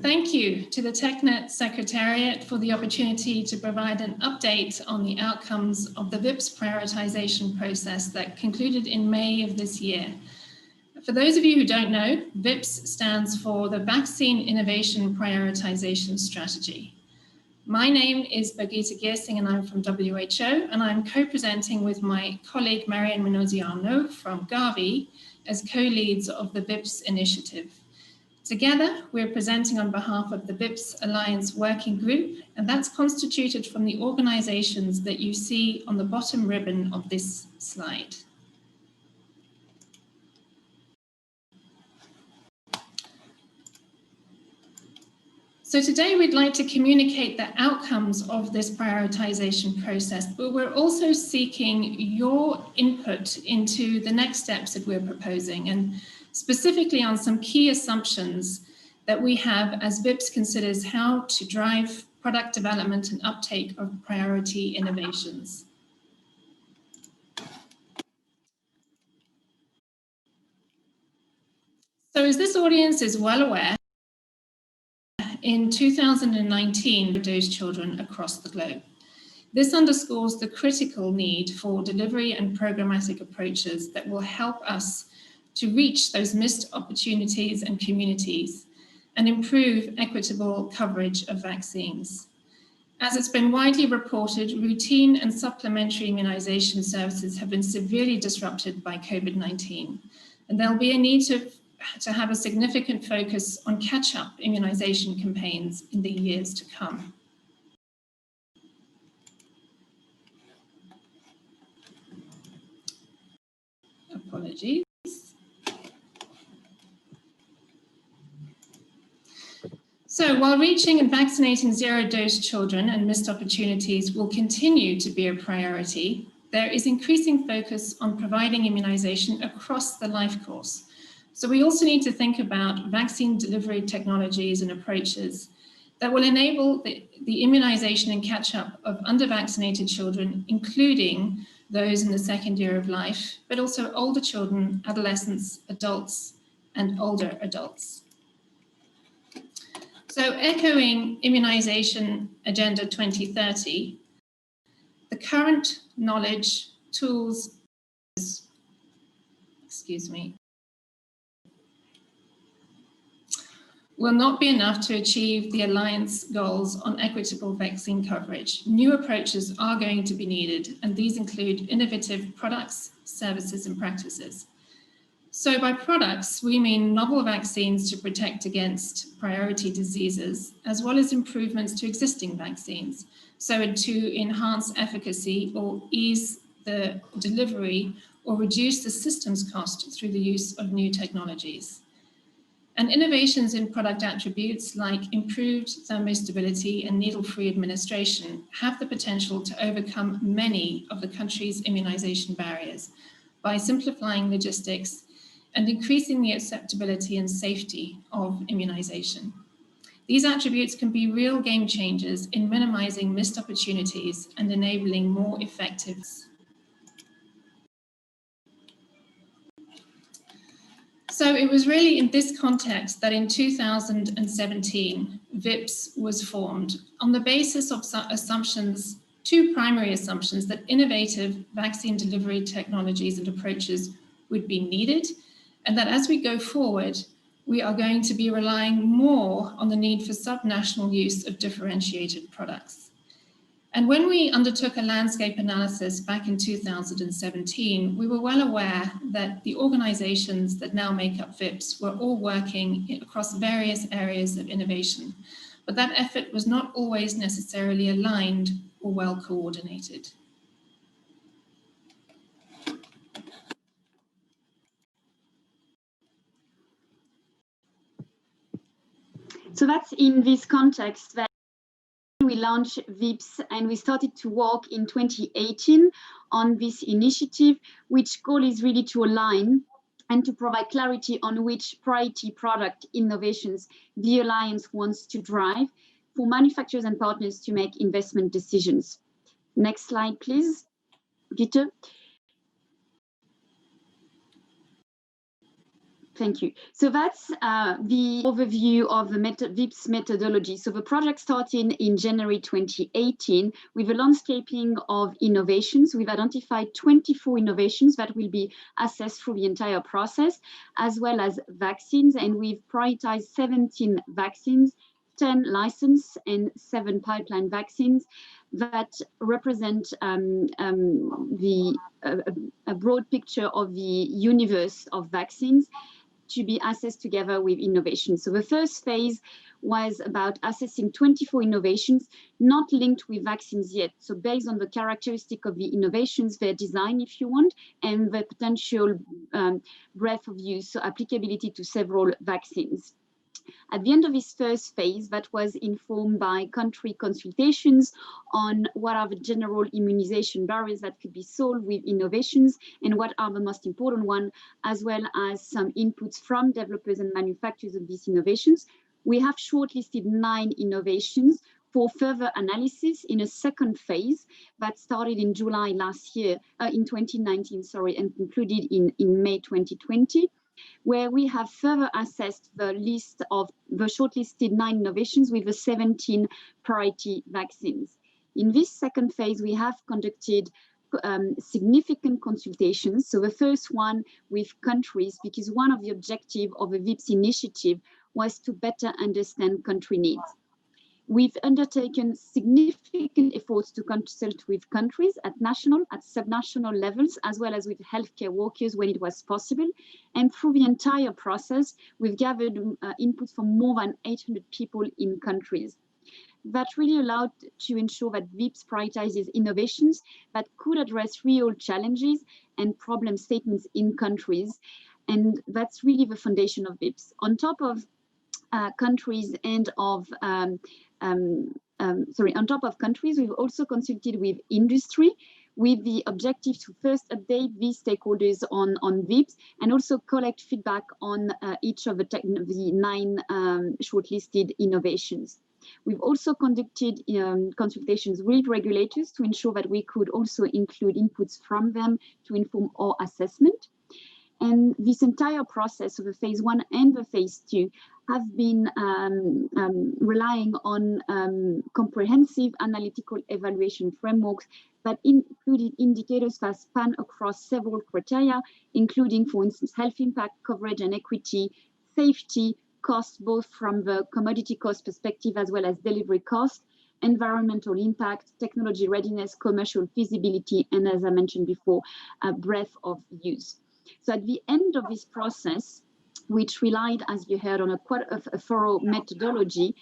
thank you to the TechNet Secretariat for the opportunity to provide an update on the outcomes of the VIPS prioritization process that concluded in May of this year. For those of you who don't know, VIPS stands for the Vaccine Innovation Prioritization Strategy. My name is Birgitte Giersing and I'm from WHO, and I'm co-presenting with my colleague Marion Menozzi-Arnaud from Gavi as co-leads of the VIPS initiative. Together, we're presenting on behalf of the VIPS Alliance Working Group, and that's constituted from the organizations that you see on the bottom ribbon of this slide. So today we'd like to communicate the outcomes of this prioritization process, but we're also seeking your input into the next steps that we're proposing, and specifically on some key assumptions that we have as VIPS considers how to drive product development and uptake of priority innovations. So as this audience is well aware, in 2019, dose children across the globe. This underscores the critical need for delivery and programmatic approaches that will help us to reach those missed opportunities and communities and improve equitable coverage of vaccines. As it's been widely reported, routine and supplementary immunization services have been severely disrupted by COVID-19, and there'll be a need to have a significant focus on catch-up immunization campaigns in the years to come. Apologies. So while reaching and vaccinating zero-dose children and missed opportunities will continue to be a priority, there is increasing focus on providing immunization across the life course. So we also need to think about vaccine delivery technologies and approaches that will enable the immunization and catch-up of under-vaccinated children, including those in the second year of life, but also older children, adolescents, adults, and older adults. So echoing Immunization Agenda 2030, the current knowledge, tools, will not be enough to achieve the Alliance goals on equitable vaccine coverage. New approaches are going to be needed, and these include innovative products, services, and practices. So by products, we mean novel vaccines to protect against priority diseases, as well as improvements to existing vaccines, so to enhance efficacy or ease the delivery or reduce the systems cost through the use of new technologies. And innovations in product attributes like improved thermostability and needle-free administration have the potential to overcome many of the country's immunization barriers by simplifying logistics and increasing the acceptability and safety of immunization. These attributes can be real game changers in minimizing missed opportunities and enabling more effective. So it was really in this context that in 2017, VIPS was formed on the basis of assumptions, two primary assumptions, that innovative vaccine delivery technologies and approaches would be needed, and that as we go forward, we are going to be relying more on the need for subnational use of differentiated products. And when we undertook a landscape analysis back in 2017, we were well aware that the organizations that now make up VIPS were all working across various areas of innovation, but that effort was not always necessarily aligned or well coordinated. So that's in this context that we launched VIPS, and we started to work in 2018 on this initiative, which goal is really to align and to provide clarity on which priority product innovations the Alliance wants to drive for manufacturers and partners to make investment decisions. Next slide, please, Gitte. Thank you. So that's the overview of the VIPS methodology. So the project started in January 2018 with a landscaping of innovations. We've identified 24 innovations that will be assessed through the entire process, as well as vaccines. And we've prioritized 17 vaccines, 10 licensed and 7 pipeline vaccines that represent a broad picture of the universe of vaccines to be assessed together with innovation. So the first phase was about assessing 24 innovations not linked with vaccines yet. So based on the characteristic of the innovations, their design, if you want, and the potential breadth of use, so applicability to several vaccines. At the end of this first phase, that was informed by country consultations on what are the general immunization barriers that could be solved with innovations and what are the most important ones, as well as some inputs from developers and manufacturers of these innovations. We have shortlisted 9 innovations for further analysis in a second phase that started in July last year, in 2019, sorry, and concluded in May 2020. Where we have further assessed the list of the shortlisted 9 innovations with the 17 priority vaccines. In this second phase, we have conducted significant consultations. So the first one with countries, because one of the objectives of the VIPS initiative was to better understand country needs. We've undertaken significant efforts to consult with countries at national, at subnational levels, as well as with healthcare workers when it was possible. And through the entire process, we've gathered inputs from more than 800 people in countries. That really allowed to ensure that VIPS prioritizes innovations that could address real challenges and problem statements in countries. And that's really the foundation of VIPS. On top of countries and of on top of countries, we've also consulted with industry with the objective to first update these stakeholders on VIPS and also collect feedback on each of the 9 shortlisted innovations. We've also conducted consultations with regulators to ensure that we could also include inputs from them to inform our assessment. And this entire process of the phase 1 and the phase 2 have been relying on comprehensive analytical evaluation frameworks that included indicators that span across several criteria, including, for instance, health impact, coverage and equity, safety, cost, both from the commodity cost perspective as well as delivery cost, environmental impact, technology readiness, commercial feasibility, and as I mentioned before, breadth of use. So at the end of this process, which relied, as you heard, on quite a thorough methodology,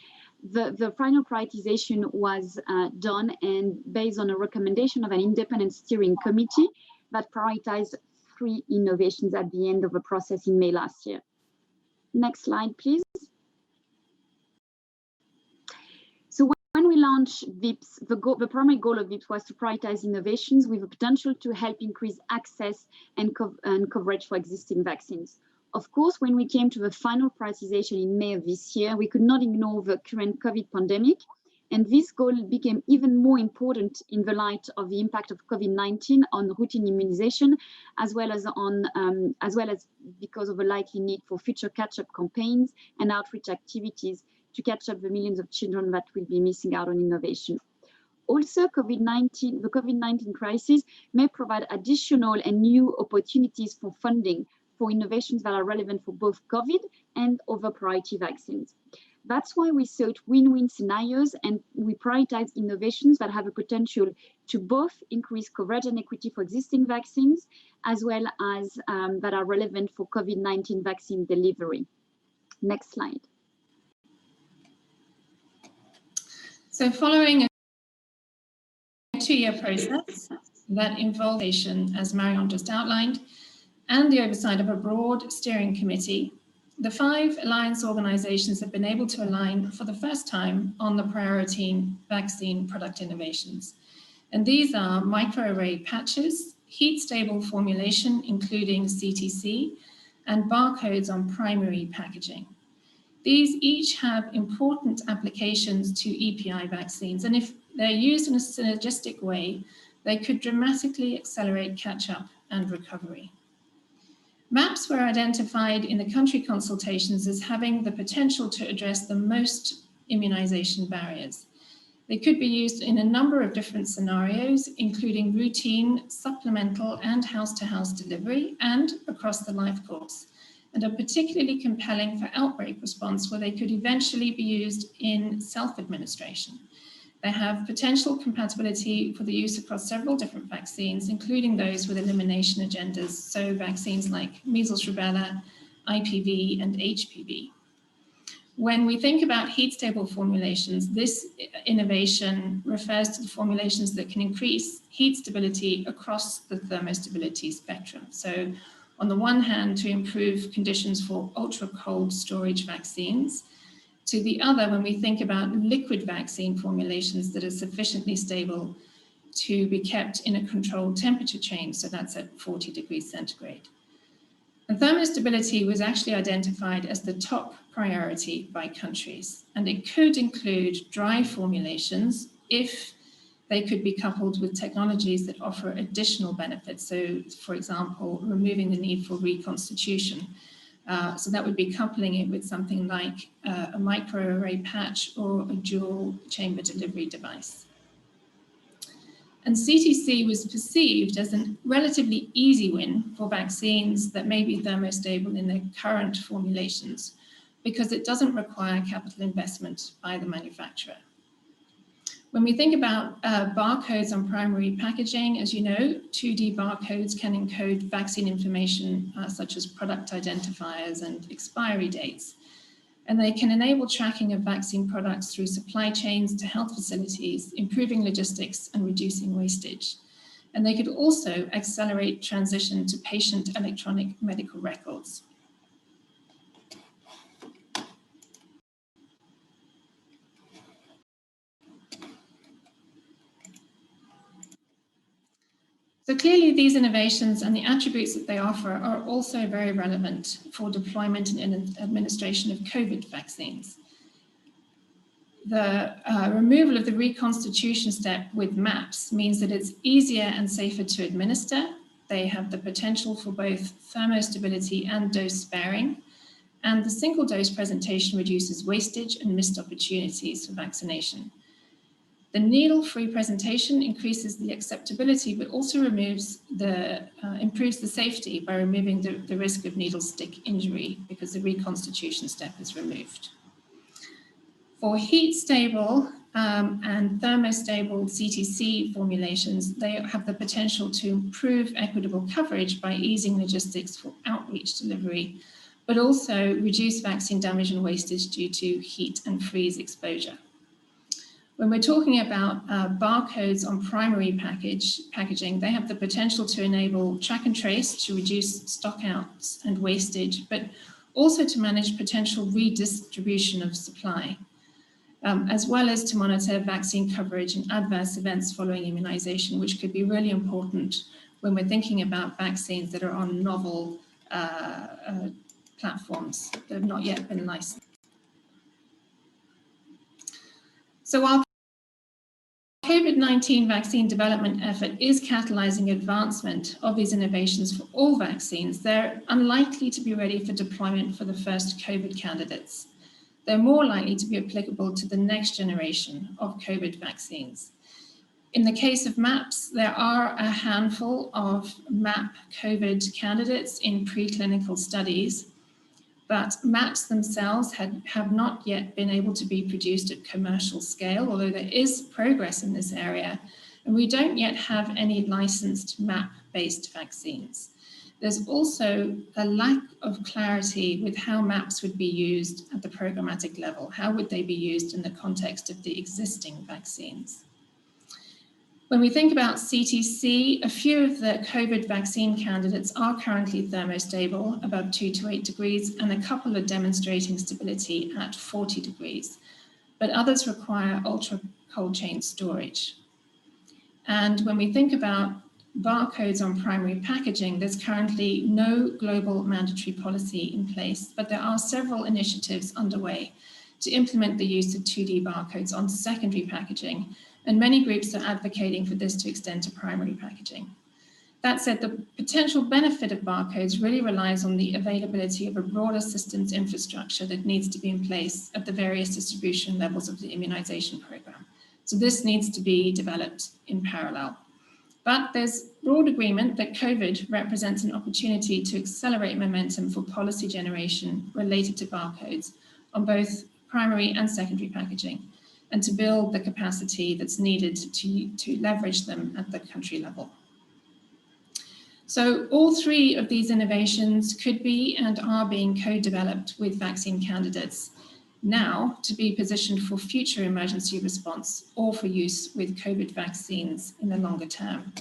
the final prioritization was done and based on a recommendation of an independent steering committee that prioritized 3 innovations at the end of the process in May last year. Next slide, please. So when we launched VIPS, the primary goal of VIPS was to prioritize innovations with the potential to help increase access and coverage for existing vaccines. Of course, when we came to the final prioritization in May of this year, we could not ignore the current COVID pandemic, and this goal became even more important in the light of the impact of COVID-19 on routine immunization, as well as because of the likely need for future catch-up campaigns and outreach activities to catch up the millions of children that will be missing out on innovation. Also, the COVID-19 crisis may provide additional and new opportunities for funding for innovations that are relevant for both COVID and other priority vaccines. That's why we sought win-win scenarios and we prioritize innovations that have a potential to both increase coverage and equity for existing vaccines, as well as that are relevant for COVID-19 vaccine delivery. Next slide. So following a 2-year process that involved, as Marion just outlined, and the oversight of a broad steering committee, the 5 alliance organizations have been able to align for the first time on the priority vaccine product innovations. And these are microarray patches, heat-stable formulation, including CTC, and barcodes on primary packaging. These each have important applications to EPI vaccines, and if they're used in a synergistic way, they could dramatically accelerate catch-up and recovery. MAPs were identified in the country consultations as having the potential to address the most immunization barriers. They could be used in a number of different scenarios, including routine, supplemental, and house-to-house delivery, and across the life course, and are particularly compelling for outbreak response, where they could eventually be used in self-administration. They have potential compatibility for the use across several different vaccines, including those with elimination agendas, so vaccines like measles, rubella, IPV, and HPV. When we think about heat-stable formulations, this innovation refers to the formulations that can increase heat stability across the thermostability spectrum. So on the one hand, to improve conditions for ultra-cold storage vaccines. To the other, when we think about liquid vaccine formulations that are sufficiently stable to be kept in a controlled temperature change, so that's at 40 degrees centigrade. And thermostability was actually identified as the top priority by countries, and it could include dry formulations if they could be coupled with technologies that offer additional benefits. So, for example, removing the need for reconstitution. So that would be coupling it with something like a microarray patch or a dual chamber delivery device. And CTC was perceived as a relatively easy win for vaccines that may be thermostable in their current formulations, because it doesn't require capital investment by the manufacturer. When we think about barcodes on primary packaging, as you know, 2D barcodes can encode vaccine information such as product identifiers and expiry dates. And they can enable tracking of vaccine products through supply chains to health facilities, improving logistics and reducing wastage. And they could also accelerate transition to patient electronic medical records. So clearly these innovations and the attributes that they offer are also very relevant for deployment and administration of COVID vaccines. The removal of the reconstitution step with MAPs means that it's easier and safer to administer. They have the potential for both thermostability and dose sparing. And the single dose presentation reduces wastage and missed opportunities for vaccination. The needle-free presentation increases the acceptability, but also improves the safety by removing the risk of needle stick injury, because the reconstitution step is removed. For heat-stable and thermostable CTC formulations, they have the potential to improve equitable coverage by easing logistics for outreach delivery, but also reduce vaccine damage and wastage due to heat and freeze exposure. When we're talking about barcodes on primary packaging, they have the potential to enable track and trace to reduce stockouts and wastage, but also to manage potential redistribution of supply, as well as to monitor vaccine coverage and adverse events following immunization, which could be really important when we're thinking about vaccines that are on novel platforms that have not yet been licensed. So while COVID-19 vaccine development effort is catalyzing advancement of these innovations for all vaccines, they're unlikely to be ready for deployment for the first COVID candidates. They're more likely to be applicable to the next generation of COVID vaccines. In the case of MAPs, there are a handful of MAP COVID candidates in preclinical studies, but MAPs themselves have not yet been able to be produced at commercial scale, although there is progress in this area, and we don't yet have any licensed MAP-based vaccines. There's also a lack of clarity with how MAPs would be used at the programmatic level. How would they be used in the context of the existing vaccines? When we think about CTC, a few of the COVID vaccine candidates are currently thermostable, above 2 to 8 degrees, and a couple are demonstrating stability at 40 degrees. But others require ultra cold chain storage. And when we think about barcodes on primary packaging, there's currently no global mandatory policy in place, but there are several initiatives underway to implement the use of 2D barcodes on secondary packaging, and many groups are advocating for this to extend to primary packaging. That said, the potential benefit of barcodes really relies on the availability of a broader systems infrastructure that needs to be in place at the various distribution levels of the immunization program. So this needs to be developed in parallel. But there's broad agreement that COVID represents an opportunity to accelerate momentum for policy generation related to barcodes on both primary and secondary packaging, and to build the capacity that's needed to leverage them at the country level. So all three of these innovations could be and are being co-developed with vaccine candidates now to be positioned for future emergency response or for use with COVID vaccines in the longer term.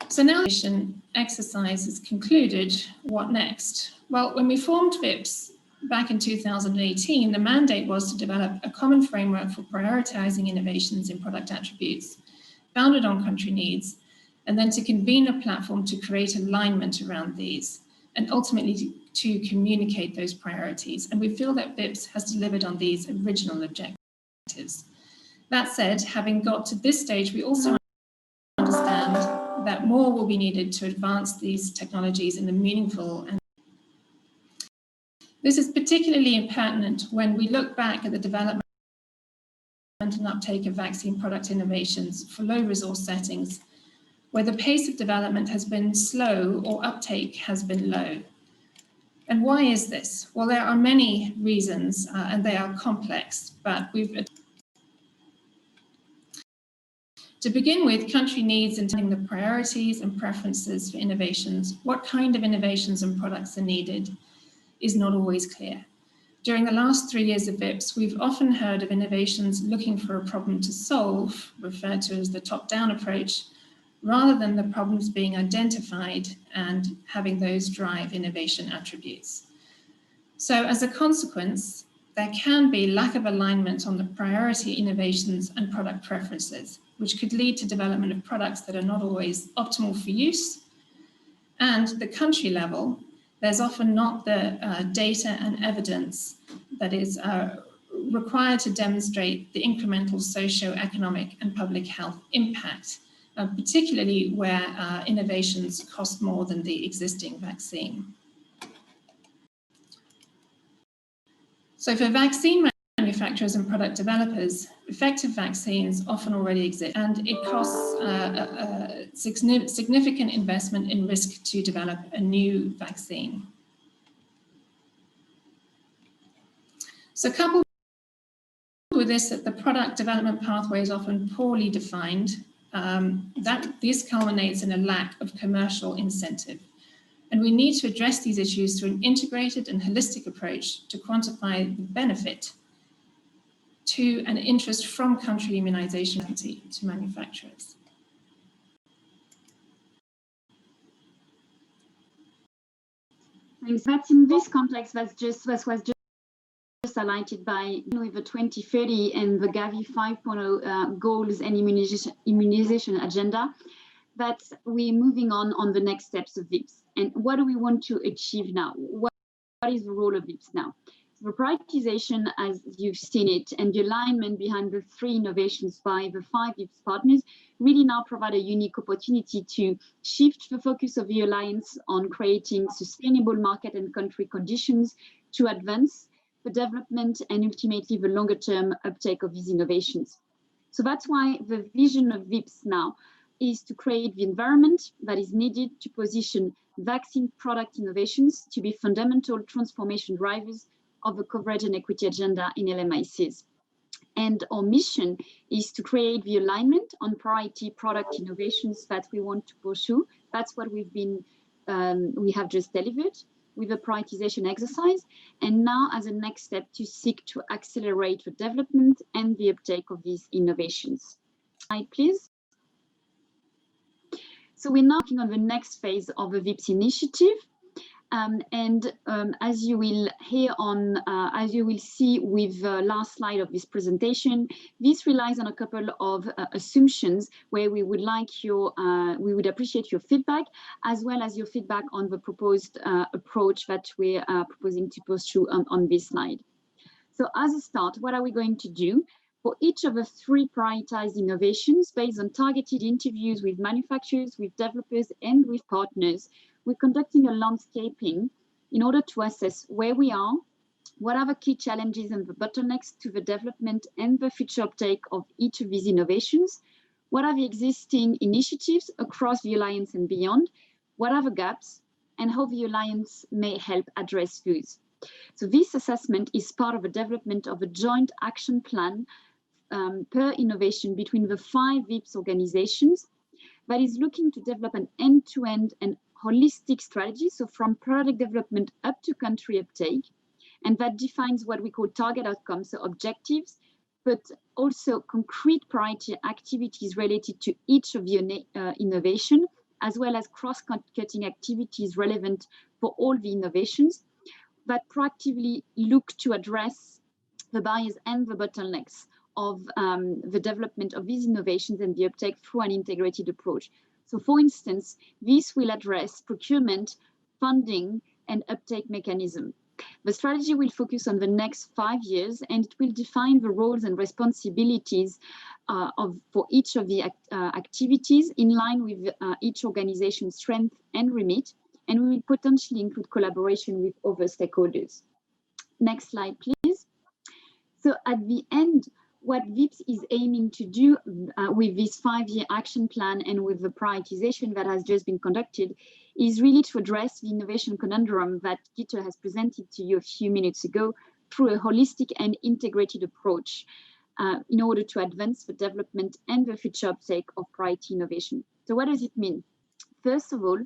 So now the exercise is concluded, what next? Well, when we formed VIPS back in 2018, the mandate was to develop a common framework for prioritizing innovations in product attributes founded on country needs, and then to convene a platform to create alignment around these, and ultimately to communicate those priorities. And we feel that VIPS has delivered on these original objectives. That said, having got to this stage, we also understand that more will be needed to advance these technologies in a meaningful and this is particularly pertinent when we look back at the development and uptake of vaccine product innovations for low resource settings, where the pace of development has been slow or uptake has been low. And why is this? Well, there are many reasons and they are complex, but to begin with, country needs and the priorities and preferences for innovations, what kind of innovations and products are needed is not always clear. During the last 3 years of VIPS, we've often heard of innovations looking for a problem to solve, referred to as the top-down approach, rather than the problems being identified and having those drive innovation attributes. So as a consequence, there can be lack of alignment on the priority innovations and product preferences, which could lead to development of products that are not always optimal for use. And the country level, there's often not the data and evidence that is required to demonstrate the incremental socio-economic and public health impact, particularly where innovations cost more than the existing vaccine. So for vaccine manufacturers and product developers, effective vaccines often already exist, and it costs a significant investment in risk to develop a new vaccine. So coupled with this, that the product development pathway is often poorly defined, this culminates in a lack of commercial incentive. And we need to address these issues through an integrated and holistic approach to quantify the benefit to an interest from country immunization to manufacturers. Thanks. That's in this context was just highlighted by with the 2030 and the Gavi 5.0 goals and immunization agenda, that we're moving on the next steps of VIPS. And what do we want to achieve now? What is the role of VIPS now? The prioritization, as you've seen it, and the alignment behind the 3 innovations by the 5 VIPS partners really now provide a unique opportunity to shift the focus of the Alliance on creating sustainable market and country conditions to advance the development and ultimately the longer term uptake of these innovations. So that's why the vision of VIPS now is to create the environment that is needed to position vaccine product innovations to be fundamental transformation drivers of the coverage and equity agenda in LMICs. And our mission is to create the alignment on priority product innovations that we want to pursue. That's what we have just delivered with the prioritization exercise. And now as a next step to seek to accelerate the development and the uptake of these innovations. Slide, please. So we're now working on the next phase of the VIPS initiative. As you will hear on, as you will see with the last slide of this presentation, this relies on a couple of assumptions where we would appreciate your feedback, as well as your feedback on the proposed approach that we are proposing to pursue on this slide. So as a start, what are we going to do? For each of the 3 prioritized innovations, based on targeted interviews with manufacturers, with developers, and with partners, we're conducting a landscaping in order to assess where we are, what are the key challenges and the bottlenecks to the development and the future uptake of each of these innovations, what are the existing initiatives across the Alliance and beyond, what are the gaps, and how the Alliance may help address those. So this assessment is part of the development of a joint action plan per innovation between the 5 VIPS organizations that is looking to develop an end-to-end and holistic strategy, so from product development up to country uptake, and that defines what we call target outcomes, so objectives, but also concrete priority activities related to each of the innovation, as well as cross-cutting activities relevant for all the innovations that proactively look to address the barriers and the bottlenecks of the development of these innovations and the uptake through an integrated approach. So for instance, this will address procurement, funding, and uptake mechanism. The strategy will focus on the next 5 years, and it will define the roles and responsibilities for each of the activities in line with each organization's strength and remit, and we will potentially include collaboration with other stakeholders. Next slide, please. So at the end, what VIPS is aiming to do with this 5-year action plan and with the prioritization that has just been conducted is really to address the innovation conundrum that Birgitte has presented to you a few minutes ago through a holistic and integrated approach in order to advance the development and the future uptake of priority innovation. So what does it mean? First of all,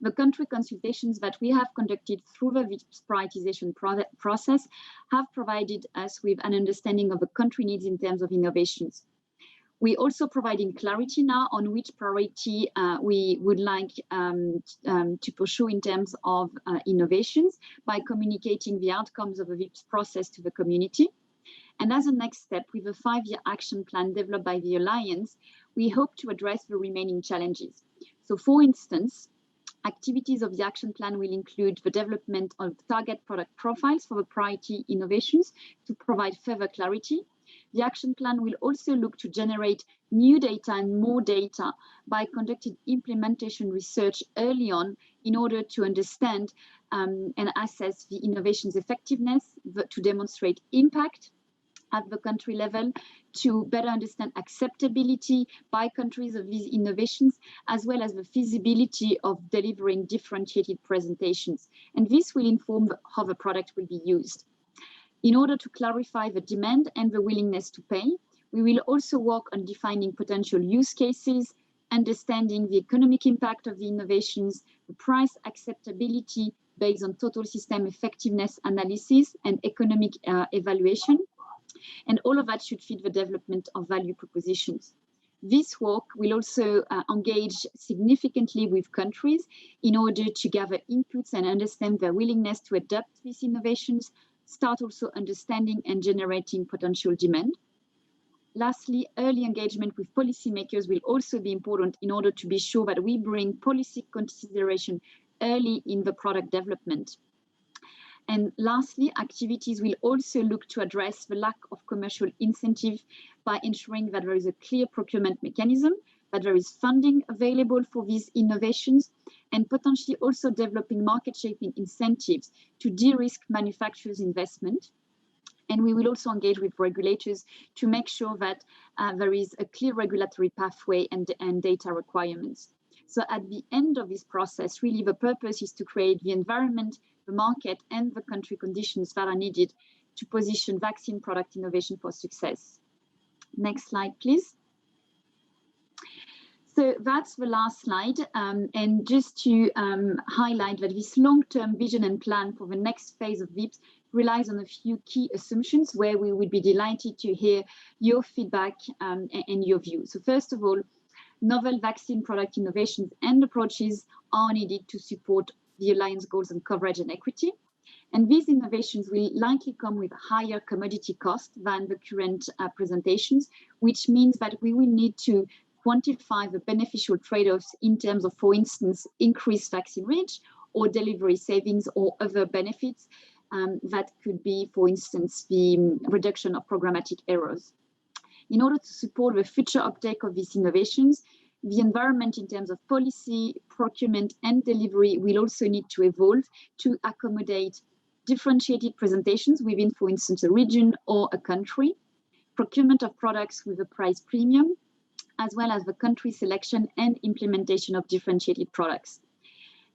the country consultations that we have conducted through the VIPS prioritization process have provided us with an understanding of the country needs in terms of innovations. We're also providing clarity now on which priority we would like to pursue in terms of innovations by communicating the outcomes of the VIPS process to the community. And as a next step, with a 5-year action plan developed by the Alliance, we hope to address the remaining challenges. So for instance, activities of the action plan will include the development of target product profiles for the priority innovations to provide further clarity. The action plan will also look to generate new data and more data by conducting implementation research early on in order to understand and assess the innovation's effectiveness, to demonstrate impact at the country level, to better understand acceptability by countries of these innovations, as well as the feasibility of delivering differentiated presentations. And this will inform how the product will be used. In order to clarify the demand and the willingness to pay, we will also work on defining potential use cases, understanding the economic impact of the innovations, the price acceptability based on total system effectiveness analysis and economic evaluation. And all of that should feed the development of value propositions. This work will also engage significantly with countries in order to gather inputs and understand their willingness to adopt these innovations, start also understanding and generating potential demand. Lastly, early engagement with policymakers will also be important in order to be sure that we bring policy consideration early in the product development. And lastly, activities will also look to address the lack of commercial incentive by ensuring that there is a clear procurement mechanism, that there is funding available for these innovations, and potentially also developing market-shaping incentives to de-risk manufacturers' investment. And we will also engage with regulators to make sure that there is a clear regulatory pathway and data requirements. So at the end of this process, really the purpose is to create the environment, the market, and the country conditions that are needed to position vaccine product innovation for success. Next slide, please. So that's the last slide. And just to highlight that this long-term vision and plan for the next phase of VIPS relies on a few key assumptions where we would be delighted to hear your feedback and your view. So first of all, novel vaccine product innovations and approaches are needed to support the Alliance goals on coverage and equity. And these innovations will likely come with higher commodity cost than the current presentations, which means that we will need to quantify the beneficial trade-offs in terms of, for instance, increased vaccine reach or delivery savings or other benefits that could be, for instance, the reduction of programmatic errors. in order to support the future uptake of these innovations, the environment in terms of policy, procurement, and delivery will also need to evolve to accommodate differentiated presentations within, for instance, a region or a country, procurement of products with a price premium, as well as the country selection and implementation of differentiated products.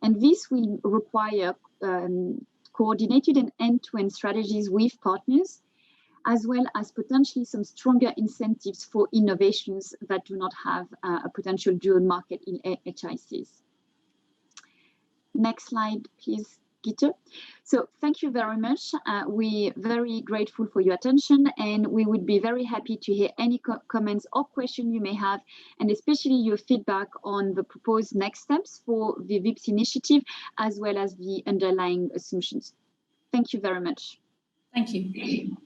And this will require coordinated and end-to-end strategies with partners, as well as potentially some stronger incentives for innovations that do not have a potential dual market in HICs. Next slide, please, Gitte. So thank you very much. We're very grateful for your attention, and we would be very happy to hear any comments or questions you may have, and especially your feedback on the proposed next steps for the VIPS initiative, as well as the underlying assumptions. Thank you very much. Thank you.